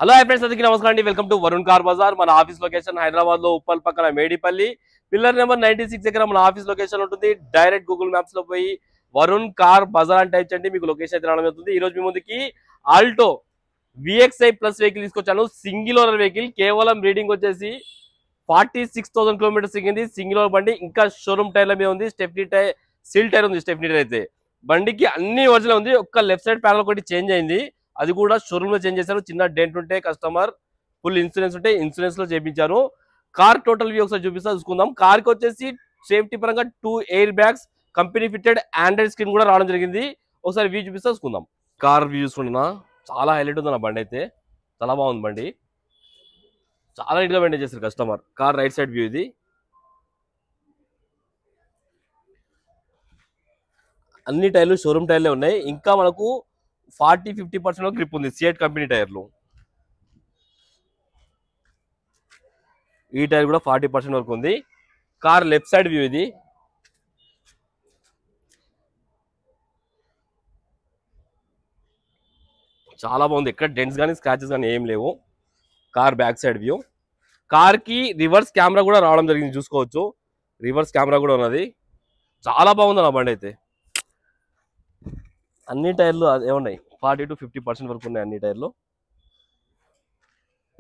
Hello hi friends, అందరికీ నమస్కారం అండి. Welcome to Varun car Bazaar. మన ఆఫీస్ లొకేషన్ హైదరాబాద్ లో ఉప్పల్ పక్కన మేడిపల్లి పిల్లర్ నెంబర్ 96 దగ్గర మన ఆఫీస్ లొకేషన్ ఉంటుంది. డైరెక్ట్ గూగుల్ మ్యాప్స్ లో పోయి వరుణ్ కార్ బజార్ అని టైప్ చేయండి, మీకు లొకేషన్ అయితే రావడం జరుగుతుంది. ఈ రోజు మీ ముందుకి ఆల్టో VXI ప్లస్ వెహికల్ తీసుకొచ్చాను. సింగిల్ ఓనర్ వెహికల్, కేవలం రీడింగ్ వచ్చేసి 46,000 కిలోమీటర్స్ తిరిగింది. సింగిల్ ఓనర్ బండి, ఇంకా షోరూమ్ టైర్ల మీద ఉంది. స్టెప్నీ టైర్, సీల్ టైర్ ఉంది. స్టెప్నీ టైర్ అయితే బండికి అన్ని ఒరిజినల్ ఉంది. ఒక్క లెఫ్ట్ సైడ్ ప్యానల్ ఒకటి చేంజ్ అయింది, అది కూడా షోరూమ్ లో చేంజ్ చేశారు. చిన్న డెంట్ ఉంటే కస్టమర్ ఫుల్ ఇన్సూరెన్స్ ఉంటే ఇన్సూరెన్స్ లో చేయించారు. కార్ టోటల్ వ్యూ ఒకసారి చూసుకుందాం. కార్ కి వచ్చేసి సేఫ్టీ పరంగా 2 air bags, company fitted Android screen కూడా రావడం జరిగింది. ఒకసారి వ్యూ చూసుకుందాం. కార్ వ్యూ చూసుకుంటున్నా, చాలా హైలైట్ ఉంది నా బండి అయితే. చాలా బాగుంది బండి, చాలా నీట్ గా మెయింటైన్ చేస్తారు customer. Car right side view ఇది. అన్ని టైర్లు షోరూమ్ టైర్లే ఉన్నాయి. ఇంకా మనకు 40-50% గ్రిప్ ఉంది సియట్ కంపెనీ టైర్లు. ఈ టైర్ కూడా 40% వరకు ఉంది. కార్ లెఫ్ట్ సైడ్ వ్యూ ఇది. చాలా బాగుంది, ఎక్కడ డెంట్స్ కానీ స్క్రాచెస్ కానీ ఏం లేవు. Car back side view. Car కి రివర్స్ కెమెరా కూడా రావడం జరిగింది, చూసుకోవచ్చు. రివర్స్ కెమెరా కూడా ఉన్నది. చాలా బాగుంది నా బండి అయితే. అన్ని టైర్లు అదే ఉన్నాయి, 40-50% వరకు ఉన్నాయి అన్ని టైర్లు.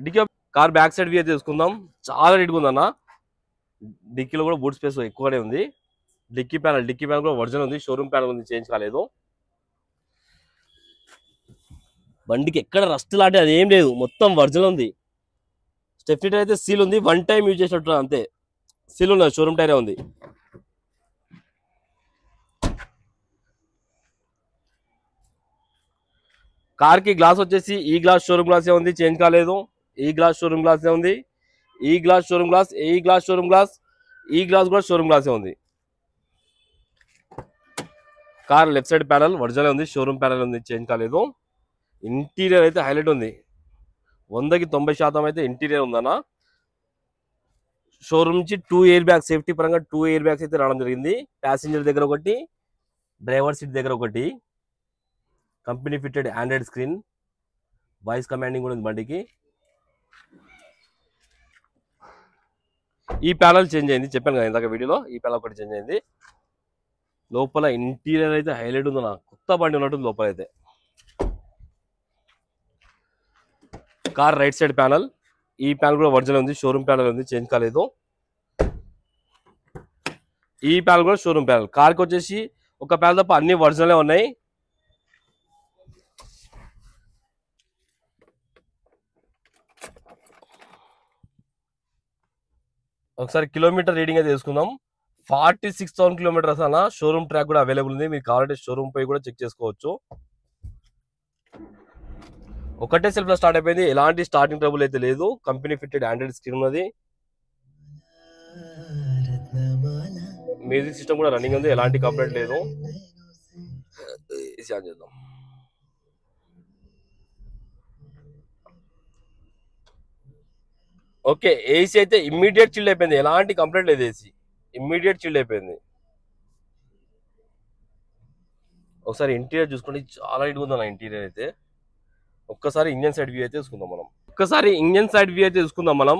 డిక్కీ కార్ బ్యాక్ సైడ్ వ్యూ అయితే చూసుకుందాం. చాలా నీట్గా ఉందన్న. డిక్కీలో కూడా బూట్ స్పేస్ ఎక్కువనే ఉంది. డిక్కీ ప్యానల్ కూడా ఒరిజినల్ ఉంది. షోరూమ్ ప్యానల్ ఉంది, చేంజ్ కాలేదు. బండికి ఎక్కడ రస్ట్ లాంటి అది ఏం లేదు, మొత్తం ఒరిజినల్ ఉంది. స్టెప్నీ టైర్ అయితే సీల్ ఉంది, 1 టైం యూజ్ చేసినట్టు అంతే. సీల్ ఉన్నది, షోరూమ్ టైరే ఉంది. కార్ కి గ్లాస్ వచ్చేసి ఈ గ్లాస్ షోరూమ్ గ్లాసే ఉంది, చేంజ్ కాలేదు. ఈ గ్లాస్ షోరూమ్ గ్లాసే ఉంది. ఈ గ్లాస్ షోరూమ్ గ్లాస్, ఈ గ్లాస్ షోరూమ్ గ్లాస్, ఈ గ్లాస్ కూడా షోరూమ్ గ్లాసే ఉంది. Car left side panel original ఉంది, షోరూమ్ ప్యానల్ ఉంది, చేంజ్ కాలేదు. ఇంటీరియర్ అయితే హైలైట్ ఉంది, 100కి 90% అయితే ఇంటీరియర్ ఉందన్న. షోరూమ్ నుంచి 2 ఎయిర్ బ్యాగ్స్, సేఫ్టీ పరంగా 2 ఎయిర్ బ్యాగ్స్ అయితే రావడం జరిగింది. ప్యాసింజర్ దగ్గర ఒకటి, డ్రైవర్ సీట్ దగ్గర ఒకటి. Company fitted Android screen, voice commanding కూడా ఉంది బండికి. ఈ ప్యానల్ చేంజ్ అయింది, చెప్పాను కదా ఇందాక వీడియోలో. ఈ ప్యానల్ ఒకటి చేంజ్ అయింది. లోపల ఇంటీరియర్ అయితే హైలైట్ ఉంది, నాకు కొత్త బండి ఉన్నట్టుంది లోపల అయితే. కార్ రైట్ సైడ్ ప్యానల్, ఈ ప్యానల్ కూడా ఒరిజినల్ ఉంది, షోరూమ్ ప్యానల్ ఉంది, చేంజ్ కాలేదు. ఈ ప్యానల్ కూడా షోరూమ్ ప్యానల్. కార్కి వచ్చేసి ఒక ప్యానల్ తప్ప అన్ని ఒరిజినలే ఉన్నాయి. ఒకసారి కిలోమీటర్ రీడింగ్ అయితే తీసుకుందాం. 46,000 కిలోమీటర్స్ అన్న. షోరూమ్ ట్రాక్ కూడా అవైలబుల్ ఉంది, మీరు కావాలంటే షోరూమ్ పై కూడా చెక్ చేసుకోవచ్చు. ఒకటే సెల్ఫ్ లో స్టార్ట్ అయిపోయింది, ఎలాంటి స్టార్టింగ్ ట్రబుల్ అయితే లేదు. కంపెనీ ఫిటెడ్ ఆండ్రాయిడ్ స్క్రీన్ ఉన్నది. మ్యూజిక్ సిస్టమ్ కూడా రన్నింగ్ ఉంది, ఎలాంటి కంప్లైంట్ లేదు. చేద్దాం. ఓకే, ఏసీ అయితే ఇమ్మీడియట్ చిల్డ్ అయిపోయింది, ఎలాంటి కంప్లైంట్ లేదు. ఏసీ ఇమ్మీడియట్ చిల్డ్ అయిపోయింది. ఒకసారి ఇంటీరియర్ చూసుకోండి, చాలా నీట్గా ఉంది నా ఇంటీరియర్ అయితే. ఒక్కసారి ఇంజన్ సైడ్ వ్యూ అయితే చూసుకుందాం మనం.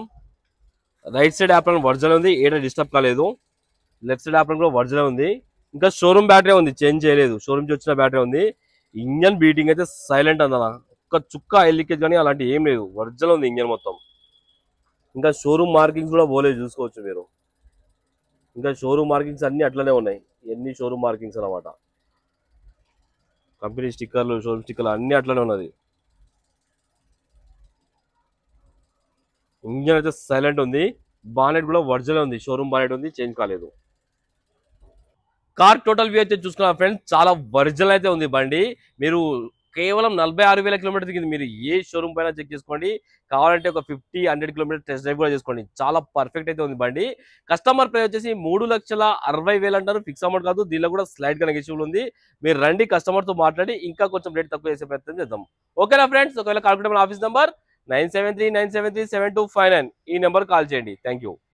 రైట్ సైడ్ యాప్రాన్ ఒరిజినల్ ఉంది, ఏడా డిస్టర్బ్ కాలేదు. లెఫ్ట్ సైడ్ యాప్రాన్ కూడా ఒరిజినల్ ఉంది. ఇంకా షోరూమ్ బ్యాటరీ ఉంది, చేంజ్ చేయలేదు. షోరూమ్ నుంచి వచ్చిన బ్యాటరీ ఉంది. ఇంజన్ బీటింగ్ అయితే సైలెంట్ అందనా, ఒక్క చుక్క ఆయిల్ లీకేజ్ కానీ అలాంటి ఏం లేదు, ఒరిజినల్ ఉంది ఇంజన్ మొత్తం. ఇంకా షోరూమ్ మార్కింగ్స్ కూడా పోలేదు, చూసుకోవచ్చు మీరు. ఇంకా షోరూమ్ మార్కింగ్స్ అన్ని అట్లనే ఉన్నాయి, ఎన్ని షోరూమ్ మార్కింగ్స్ అన్నమాట. కంపెనీ స్టిక్కర్లు, షోరూమ్ స్టిక్కర్లు అన్ని అట్లనే ఉన్నది. ఇంజన్ అయితే సైలెంట్ ఉంది. బానెట్ కూడా ఒరిజినల్ ఉంది, షోరూమ్ బానెట్ ఉంది, చేంజ్ కాలేదు. కార్ టోటల్ వ్యూ అయితే చూసుకున్నా ఫ్రెండ్స్, చాలా ఒరిజినల్ అయితే ఉంది బండి. మీరు కేవలం 46,000 కిలోమీటర్ దిగింది. మీరు ఏ షోరూమ్ పైన చెక్ చేసుకోండి, కావాలంటే ఒక 50-100 కిలోమీటర్ టెస్ట్ డ్రైవ్ కూడా చేసుకోండి. చాలా పర్ఫెక్ట్ అయితే ఉంది బండి. కస్టమర్ ప్రైస్ వచ్చేసి 3,60,000 అంటారు, ఫిక్స్ అమౌంట్ కాదు. దీనిలో కూడా స్లైడ్ గా నెగోషియబుల్ ఉంది. మీరు రండి, కస్టమర్ తో మాట్లాడి ఇంకా కొంచెం రేట్ తక్కువ చేసే ప్రయత్నం చేద్దాం. ఓకేనా ఫ్రెండ్స్? ఒకవేళ కాల్ ఆఫీస్ నెంబర్ 9739737259, ఈ నెంబర్ కాల్ చేయండి. Thank you.